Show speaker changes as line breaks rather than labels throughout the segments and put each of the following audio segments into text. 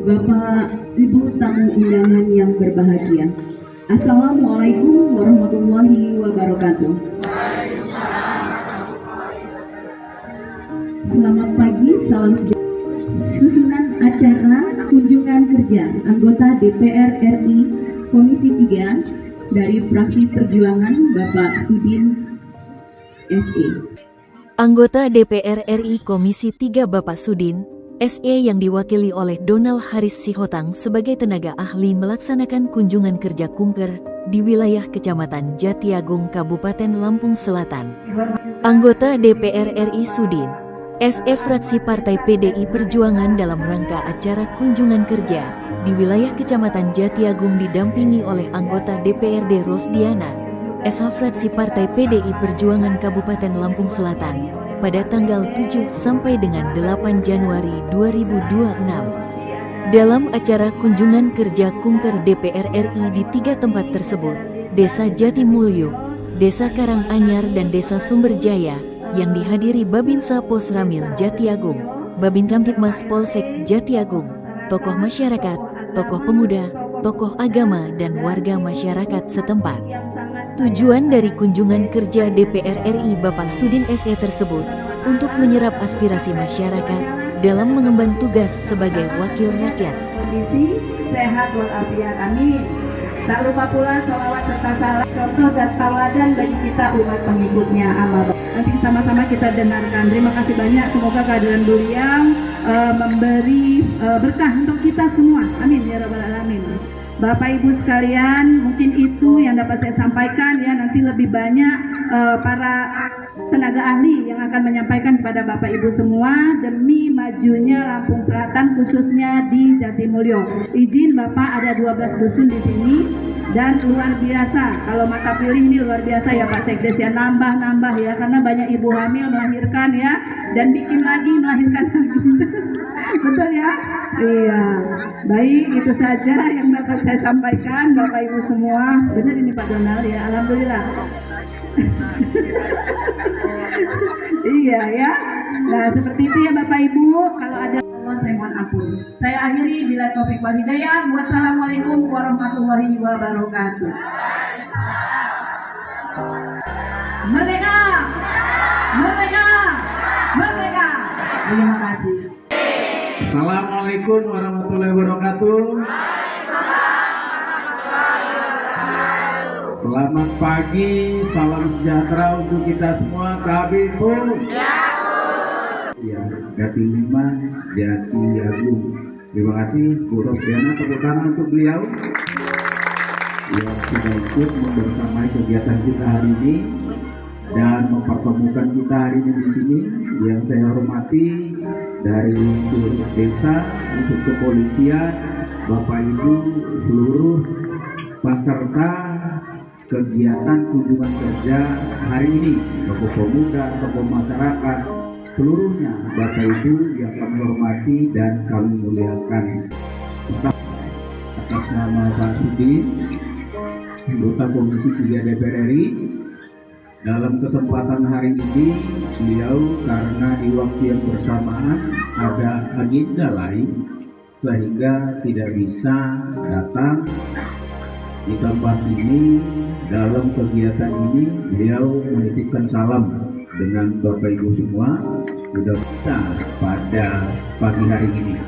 Bapak, Ibu tamu undangan yang berbahagia. Assalamualaikum warahmatullahi wabarakatuh. Selamat pagi, salam sejahtera. Susunan acara kunjungan kerja anggota DPR RI Komisi 3 dari fraksi Perjuangan Bapak Sudin SE.
Anggota DPR RI Komisi 3 Bapak Sudin SE yang diwakili oleh Donald Haris Sihotang sebagai tenaga ahli melaksanakan kunjungan kerja kunker di wilayah Kecamatan Jatiagung, Kabupaten Lampung Selatan. Anggota DPR RI Sudin SE fraksi Partai PDI Perjuangan dalam rangka acara kunjungan kerja di wilayah Kecamatan Jatiagung didampingi oleh anggota DPRD Rosdiana SH fraksi Partai PDI Perjuangan Kabupaten Lampung Selatan pada tanggal 7 sampai dengan 8 Januari 2026. Dalam acara kunjungan kerja kunker DPR RI di 3 tempat tersebut, Desa Jatimulyo, Desa Karanganyar dan Desa Sumberjaya, yang dihadiri Babinsa Posramil Jatiagung, Babin Kamtibmas Polsek Jatiagung, tokoh masyarakat, tokoh pemuda, tokoh agama, dan warga masyarakat setempat. Tujuan dari kunjungan kerja DPR RI Bapak Sudin SE tersebut untuk menyerap aspirasi masyarakat dalam mengemban tugas sebagai wakil rakyat.
Kondisi sehat walafiat, amin. Tak lupa pula sholawat serta salam contoh dan tauladan bagi kita umat pengikutnya. Amal. Nanti sama-sama kita dengarkan. Terima kasih banyak. Semoga kehadiran beliau memberi berkah untuk kita semua. Amin ya rabbal alamin. Bapak Ibu sekalian, mungkin itu yang dapat saya sampaikan ya. Nanti lebih banyak para tenaga ahli yang akan menyampaikan kepada Bapak Ibu semua demi majunya Lampung Selatan, khususnya di Jatimulyo. Izin Bapak, ada 12 dusun di sini dan luar biasa. Kalau mata pilih ini luar biasa ya Pak Sekdes ya, nambah ya, karena banyak ibu hamil melahirkan ya, dan bikin lagi melahirkan lagi. Betul ya? Iya. Baik, itu saja yang dapat saya sampaikan Bapak Ibu semua. Benar ini Pak Donald ya, alhamdulillah. Iya ya. Nah seperti itu ya Bapak Ibu. Kalau ada Allah saya mohon ampun. Saya akhiri bila taufik wal hidayah. Wassalamualaikum warahmatullahi wabarakatuh. Merdeka! Merdeka! Merdeka! Terima kasih.
Assalamualaikum warahmatullahi wabarakatuh. Selamat pagi, salam sejahtera untuk kita semua. Kabipun. Ya, Jati 5, Jatiagung. Terima kasih Bu Rosdiana, tepuk tangan untuk beliau yang sudah ikut membersamai kegiatan kita hari ini dan mempertemukan kita hari ini di sini. Yang saya hormati dari unsur desa, unsur kepolisian, Bapak Ibu, seluruh peserta kegiatan kunjungan kerja hari ini, tokoh pemuda, tokoh masyarakat, seluruhnya Bapak Ibu yang kami hormati dan kami muliakan. Atas nama Pak Sudin, anggota Komisi 3 DPR RI, dalam kesempatan hari ini beliau karena di waktu yang bersamaan ada agenda lain sehingga tidak bisa datang di tempat ini. Dalam kegiatan ini beliau menitipkan salam dengan Bapak Ibu semua sudah bisa pada pagi hari ini.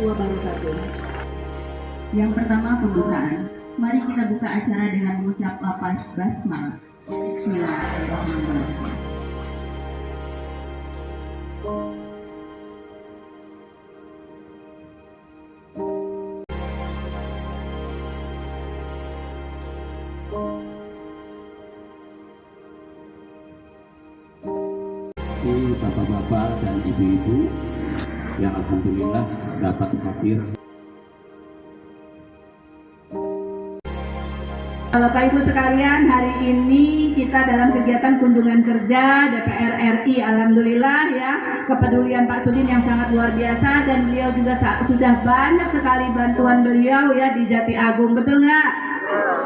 Wabarakatuh. Yang pertama pembukaan. Mari kita buka acara dengan mengucap lafaz basmalah. Bismillahirrahmanirrahim.
Bapak-bapak dan ibu-ibu yang alhamdulillah dapat hadir
Bapak Ibu sekalian, hari ini kita dalam kegiatan kunjungan kerja DPR RI. Alhamdulillah ya, kepedulian Pak Sudin yang sangat luar biasa, dan beliau juga sudah banyak sekali bantuan beliau ya di Jati Agung. Betul nggak?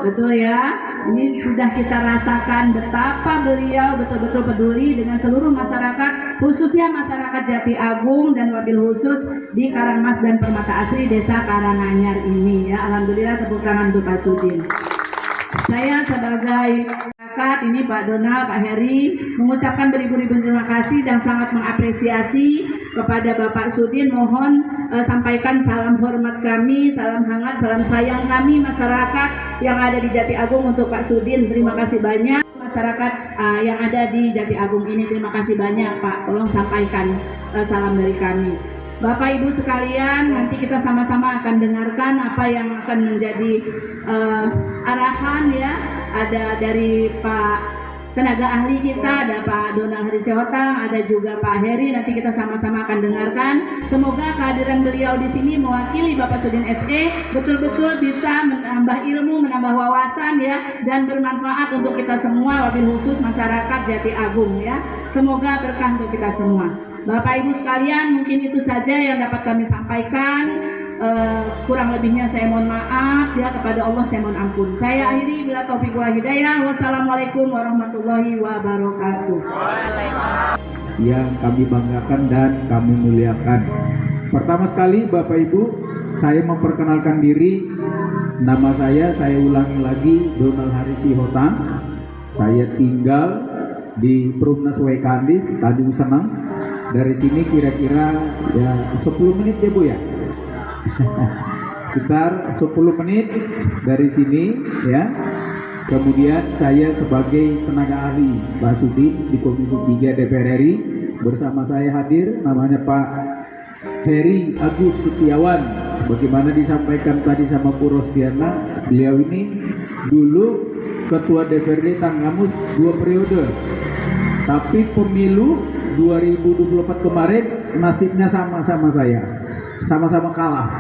Betul ya. Ini sudah kita rasakan betapa beliau betul-betul peduli dengan seluruh masyarakat, khususnya masyarakat Jati Agung dan wabil khusus di Karangmas dan Permata Asri Desa Karanganyar ini ya. Alhamdulillah, tepuk tangan untuk Pak Sudin. Saya sebagai masyarakat ini, Pak Donald, Pak Heri, mengucapkan beribu-ribu terima kasih dan sangat mengapresiasi kepada Bapak Sudin. Mohon sampaikan salam hormat kami, salam hangat, salam sayang kami masyarakat yang ada di Jati Agung untuk Pak Sudin. Terima kasih banyak masyarakat yang ada di Jati Agung ini. Terima kasih banyak Pak, tolong sampaikan salam dari kami. Bapak Ibu sekalian, nanti kita sama-sama akan dengarkan apa yang akan menjadi arahan ya. Ada dari Pak tenaga ahli kita, ada Pak Donald Haris Sihotang, ada juga Pak Heri. Nanti kita sama-sama akan dengarkan. Semoga kehadiran beliau di sini mewakili Bapak Sudin SE betul-betul bisa menambah ilmu, menambah wawasan ya, dan bermanfaat untuk kita semua, wabil khusus masyarakat Jati Agung ya. Semoga berkah untuk kita semua. Bapak Ibu sekalian, mungkin itu saja yang dapat kami sampaikan. Kurang lebihnya saya mohon maaf ya, kepada Allah saya mohon ampun. Saya akhiri bila taufiq wal hidayah. Wassalamualaikum warahmatullahi wabarakatuh.
Yang kami banggakan dan kami muliakan. Pertama sekali Bapak Ibu, saya memperkenalkan diri. Nama saya ulangi lagi, Donald Haris Sihotang. Saya tinggal di Perumnas Waikandis, Tanjung Senang. Dari sini kira-kira ya 10 menit ya Bu ya. Sekitar 10 menit dari sini ya. Kemudian saya sebagai tenaga ahli Pak Sudin di Komisi 3 DPR RI. Bersama saya hadir namanya Pak Heri Agus Setiawan. Bagaimana disampaikan tadi sama Bu Rosdiana, beliau ini dulu Ketua DPRD Tanggamus 2 periode. Tapi pemilu 2024 kemarin nasibnya sama-sama saya, sama-sama kalah.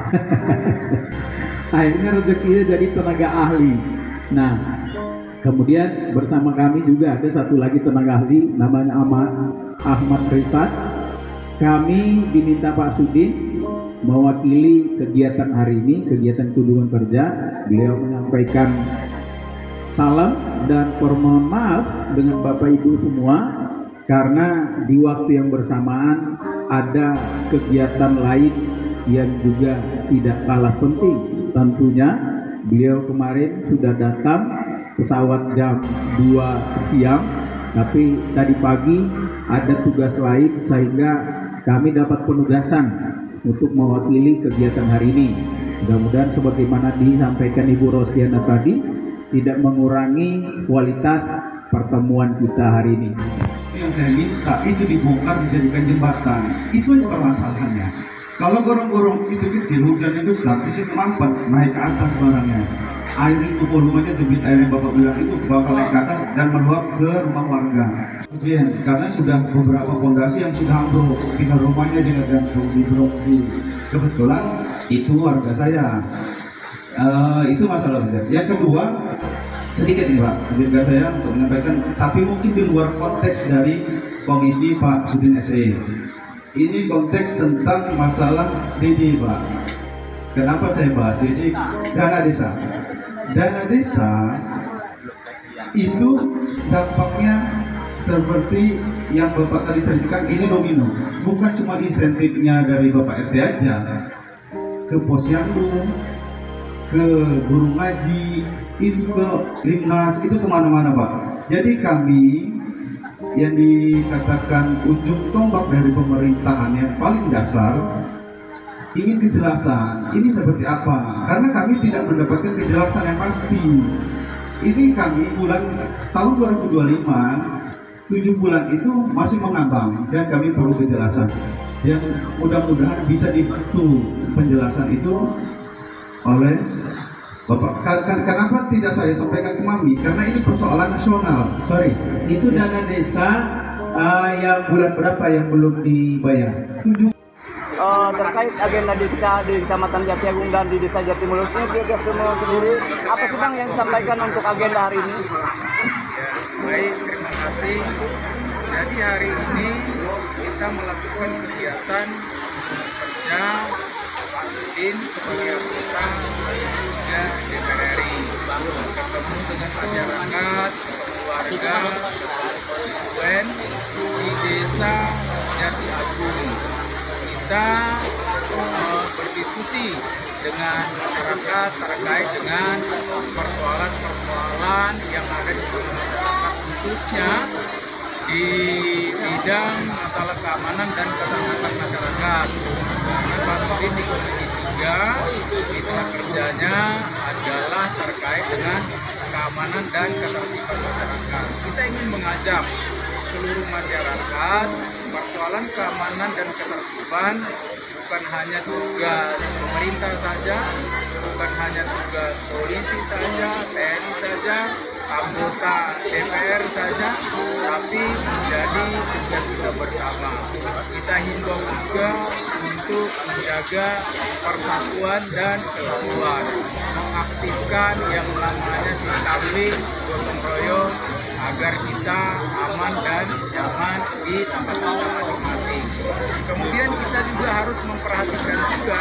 Akhirnya rezekinya jadi tenaga ahli. Nah, kemudian bersama kami juga ada satu lagi tenaga ahli namanya Ahmad Rizad. Kami diminta Pak Sudin mewakili kegiatan hari ini, kegiatan kunjungan kerja. Beliau menyampaikan salam dan permohonan maaf dengan Bapak Ibu semua, karena di waktu yang bersamaan ada kegiatan lain yang juga tidak kalah penting. Tentunya beliau kemarin sudah datang pesawat jam 2 siang, tapi tadi pagi ada tugas lain sehingga kami dapat penugasan untuk mewakili kegiatan hari ini. Mudah-mudahan sebagaimana disampaikan Ibu Rosdiana tadi, tidak mengurangi kualitas pertemuan kita hari ini.
Yang saya minta itu dibongkar, dijadikan jembatan. Itu aja permasalahannya. Kalau gorong-gorong itu kecil, hujannya besar, bisa kemampat naik ke atas barangnya. Air itu volumenya, debit air yang Bapak bilang itu bakal naik ke atas dan meluap ke rumah warga. Karena sudah beberapa fondasi yang sudah ambruk, tinggal rumahnya juga gantung di blok C. Kebetulan itu warga saya. Itu masalah. Yang kedua, sedikit ini Pak, izinkan saya untuk menyampaikan, tapi mungkin di luar konteks dari Komisi Pak Sudin SE. Ini konteks tentang masalah DD Pak. Kenapa saya bahas DD? Dana desa. Dana desa itu dampaknya seperti yang Bapak tadi ceritakan, ini domino. Bukan cuma insentifnya dari Bapak RT aja, ke posyandu, ke guru ngaji, itu ke Limnas, itu kemana-mana Pak. Jadi kami yang dikatakan ujung tombak dari pemerintahan yang paling dasar, ingin kejelasan ini seperti apa, karena kami tidak mendapatkan kejelasan yang pasti. Ini kami tahun 2025 7 bulan itu masih mengambang dan kami perlu kejelasan, yang mudah-mudahan bisa dibantu penjelasan itu oleh Bapak. Kenapa tidak saya sampaikan ke Mami? Karena ini persoalan nasional.
Sorry, itu dana desa yang bulan berapa yang belum dibayar?
terkait agenda di Kecamatan Jatiagung dan di Desa Jatimulus ini dia semua sendiri, apa sih Bang yang disampaikan untuk agenda hari ini?
Baik, terima kasih. Jadi hari ini kita melakukan kegiatan kerja Pak Sudin sebagai anggota kerja DPR RI, ketemu dengan masyarakat, keluarga, konstituen di Desa Jatiagung. Kita berdiskusi dengan masyarakat terkait dengan persoalan-persoalan yang ada di masyarakat, khususnya di bidang masalah keamanan dan keselamatan masyarakat. Karena Pak Sudin di Komisi 3 mitra kerjanya adalah terkait dengan keamanan dan ketertiban masyarakat. Kita ingin mengajak seluruh masyarakat, persoalan keamanan dan ketertiban bukan hanya tugas pemerintah saja, bukan hanya tugas polisi saja, TNI saja, anggota DPR saja, tapi menjadi tugas kita bersama. Kita himbau juga untuk menjaga persatuan dan kesatuan, mengaktifkan yang namanya sistem gotong royong agar kita aman dan nyaman di tempat kita masing-masing. Kemudian kita juga harus memperhatikan juga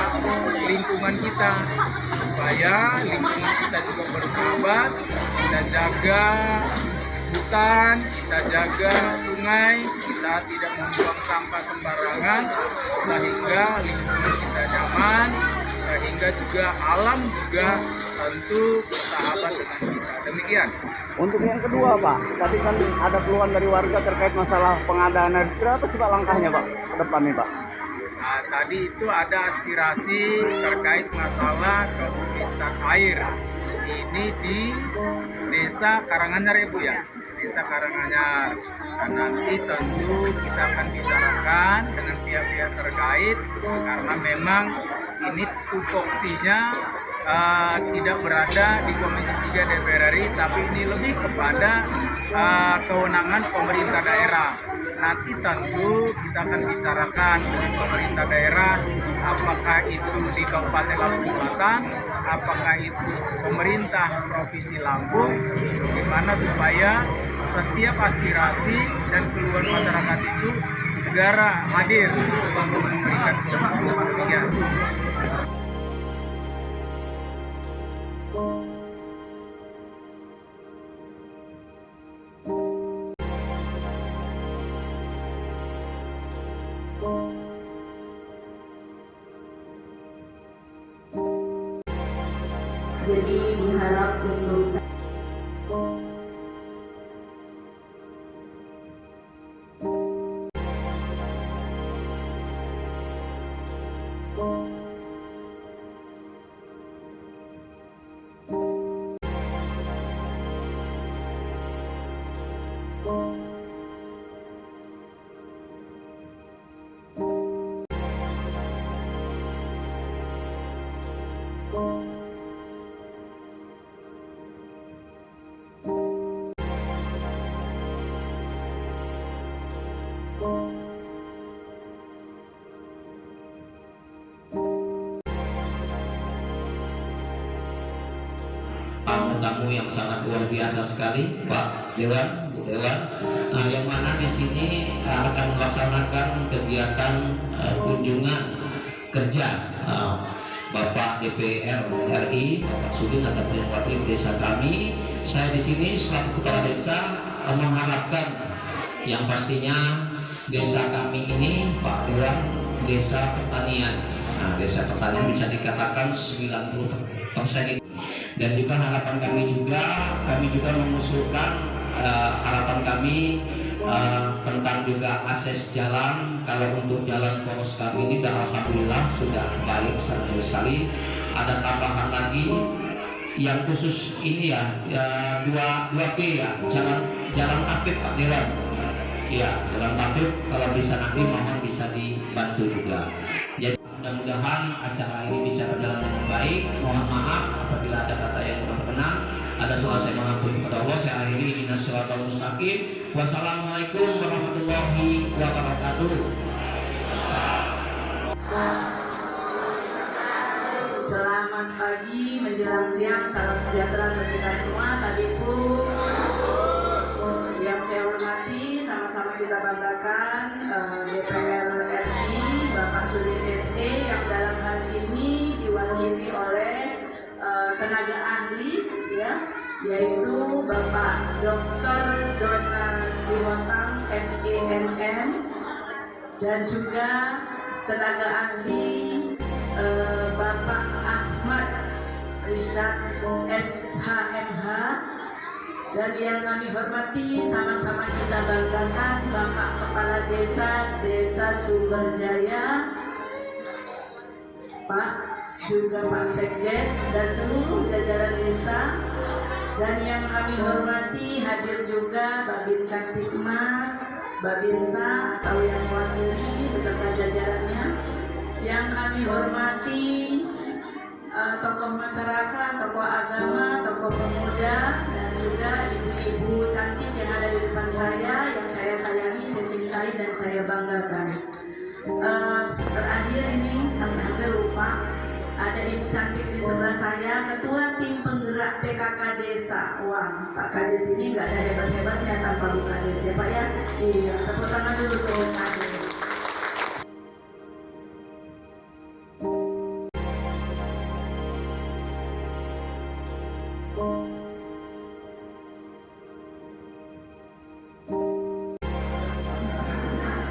lingkungan kita, supaya lingkungan kita juga bersahabat. Kita jaga hutan, kita jaga sungai, kita tidak membuang sampah sembarangan, sehingga lingkungan kita nyaman, sehingga juga alam juga tentu bersahabat dengan kita. Demikian.
Untuk yang kedua Pak, tadi kan ada keluhan dari warga terkait masalah pengadaan air. Apa sih Pak langkahnya Pak ke depan nih Pak?
Nah, tadi itu ada aspirasi terkait masalah kesulitan air. Ini di Desa Karanganyar ya Bu ya, Desa Karanganyar. Dan nanti tentu kita akan bicarakan dengan pihak-pihak terkait, karena memang ini tupoksinya tidak berada di Komisi 3 DPR RI, tapi ini lebih kepada kewenangan pemerintah daerah. Nanti tentu kita akan bicarakan dengan pemerintah daerah, apakah itu di Kabupaten Lampung Selatan, apakah itu pemerintah Provinsi Lampung, bagaimana supaya setiap aspirasi dan keluhan masyarakat itu negara hadir untuk memberikan solusi. Ya.
Jadi diharap untuk
tamu yang sangat luar biasa sekali, Pak Dewan, Bu Dewan, yang mana di sini akan melaksanakan kegiatan kunjungan kerja Bapak DPR RI, Bapak Sudin ataupun wakil desa kami. Saya di sini selaku kepala desa mengharapkan yang pastinya desa kami ini, Pak Dewan, desa pertanian. Nah, desa pertanian bisa dikatakan 90%. Dan juga harapan kami juga mengusulkan harapan kami tentang juga akses jalan. Kalau untuk jalan poros kami ini alhamdulillah sudah baik sekali. Ada tambahan lagi yang khusus ini ya 2P ya, jalan aktif Pak Dewan. Ya, jalan aktif kalau bisa nanti mohon bisa dibantu juga. Jadi mudah-mudahan acara ini bisa berjalan dengan baik. Mohon maaf apabila ada kata yang kurang berkenan. Ada salah saya mengampuni kepada Allah. Saya akhiri ihdinas siratal mustaqim. Wassalamualaikum warahmatullahi wabarakatuh.
Selamat pagi menjelang siang, salam sejahtera untuk kita semua. Tadi pun yang saya hormati, sama-sama kita banggakan DPR RI Bapak Sudin SE yang dalam hal ini diwakili oleh tenaga ahli, ya, yaitu Bapak Dr. Donald Sihotang SENN, dan juga tenaga ahli Bapak Ahmad Rizak SHMH, dan yang kami hormati, sama-sama kita banggakan Bapak Kepala Desa Sumberjaya, Pak, juga Pak Sekdes dan seluruh jajaran desa. Dan yang kami hormati, hadir juga Babin Kamtipmas, Babinsa atau yang mewakili beserta jajarannya. Yang kami hormati tokoh masyarakat, tokoh agama, tokoh pemuda, dan juga ibu-ibu cantik yang ada di depan saya, yang saya sayangi, saya cintai, dan saya banggakan. Terakhir ini, sampai hampir lupa, ada ibu cantik di sebelah saya, ketua tim penggerak PKK Desa. Wah, Pak Kades ini nggak ada hebat-hebatnya tanpa Bu Kades ya Pak ya. Iya, tepuk tangan dulu untuk Pak Kades.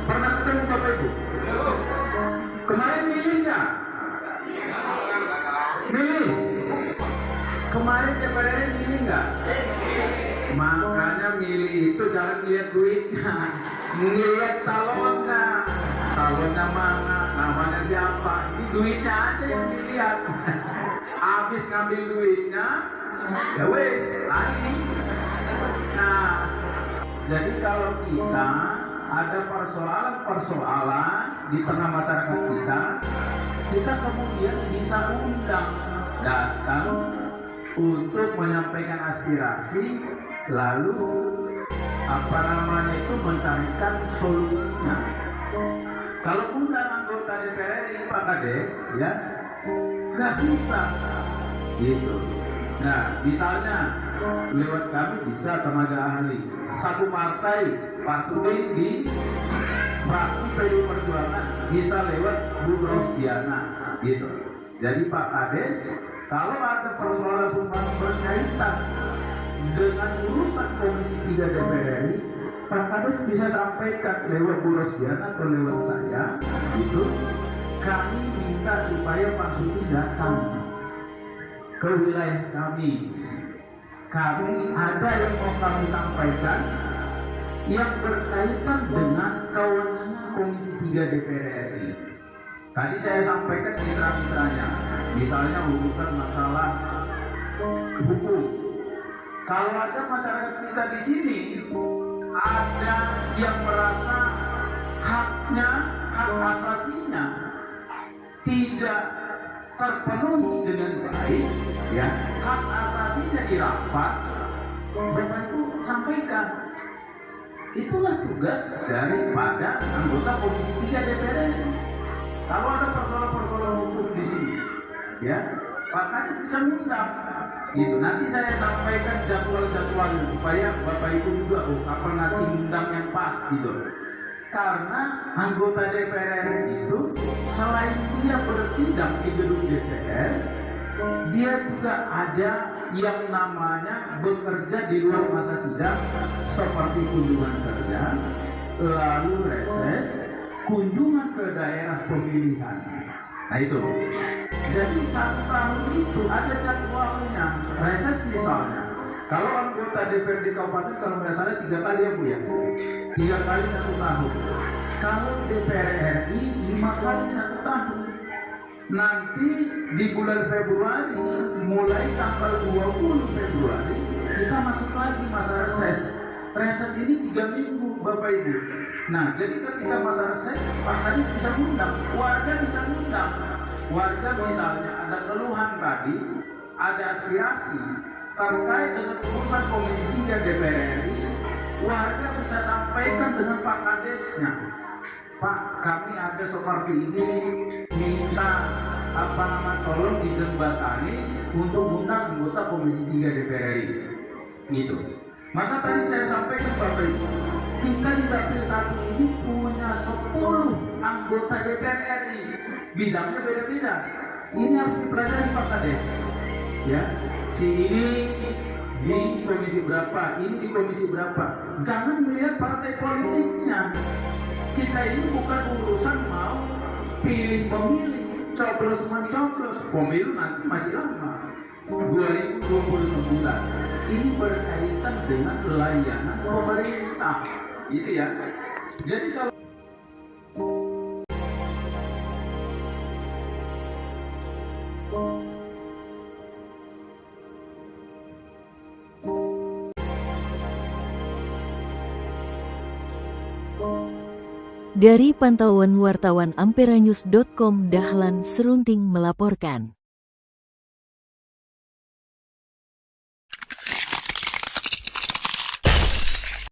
Pernah ketemu Bapak Ibu? Kemarin milih nggak? Milih. Kemarin DPR milih nggak? Makanya milih itu jangan lihat duitnya, lihat calonnya. Calonnya mana? Namanya siapa? Ini duitnya aja yang dilihat. Habis ngambil duitnya, ya wes, lari. Nah, jadi kalau kita ada persoalan-persoalan di tengah masyarakat kita kemudian bisa undang, datang untuk menyampaikan aspirasi, lalu mencarikan solusinya. Kalau undang anggota DPR RI Pak Kades, ya nggak susah, gitu. Nah, misalnya lewat kami bisa tenaga ahli satu partai Pak Sudin di fraksi PDI Perjuangan bisa lewat Bu Rosdiana, gitu. Jadi Pak Kades, kalau ada persoalan sumber berkaitan dengan urusan Komisi 3 DPR RI, Pak Kades bisa sampaikan lewat Bu Rosdiana atau lewat saya, gitu. Kami minta supaya Pak Sudin datang ke wilayah kami. Kami ada yang mau kami sampaikan yang berkaitan dengan kewenangan Komisi 3 DPR RI. Tadi saya sampaikan mitra-mitranya, misalnya urusan masalah hukum. Kalau ada masyarakat kita di sini, ada yang merasa haknya, hak asasinya tidak terpenuhi dengan baik, ya, hak asasinya dirampas, Bapak Ibu sampaikan. Itulah tugas daripada anggota Komisi 3 DPR RI. Kalau ada persoalan-persoalan hukum di sini, ya, Pak Kades bisa mengundang. Gitu. Nanti saya sampaikan jadwal-jadwalnya supaya Bapak Ibu juga kapan nanti undang yang pas, gitu. Karena anggota DPR RI itu selain dia bersidang di gedung DPR, dia juga ada yang namanya bekerja di luar masa sidang seperti kunjungan kerja, lalu reses, kunjungan ke daerah pemilihan. Nah itu. Jadi 1 tahun itu ada jadwalnya. Reses misalnya, kalau anggota DPR di kabupaten kalau nggak salah 3 kali ya Bu ya, 3 kali 1 tahun. Kalau DPR RI 5 kali 1 tahun. Nanti di bulan Februari, mulai tanggal 20 Februari kita masuk lagi masa reses. Reses ini 3 minggu Bapak Ibu. Nah, jadi ketika masa reses, Pak Kades bisa undang, warga bisa undang. Warga misalnya ada keluhan tadi, ada aspirasi terkait dengan urusan Komisi 3 DPR RI, warga bisa sampaikan dengan Pak Kadesnya. Pak, kami ada seperti ini, minta tolong dijembatani untuk undang anggota Komisi 3 DPR RI. Gitu. Maka tadi saya sampaikan Bapak Ibu, kita di dapil 1 ini punya 10 anggota DPR RI, bidangnya beda-beda. Ini harus dipelajari Pak Kades. Ya, si ini di komisi berapa, ini di komisi berapa. Jangan melihat partai politiknya. Kita ini bukan urusan mau pilih memilih, coblos mencoblos. Pemilu nanti masih lama, 2029. Ini berkaitan dengan layanan pemerintah, gitu ya. Jadi kalau
Dari pantauan wartawan amperenews.com, Dahlan Serunting melaporkan.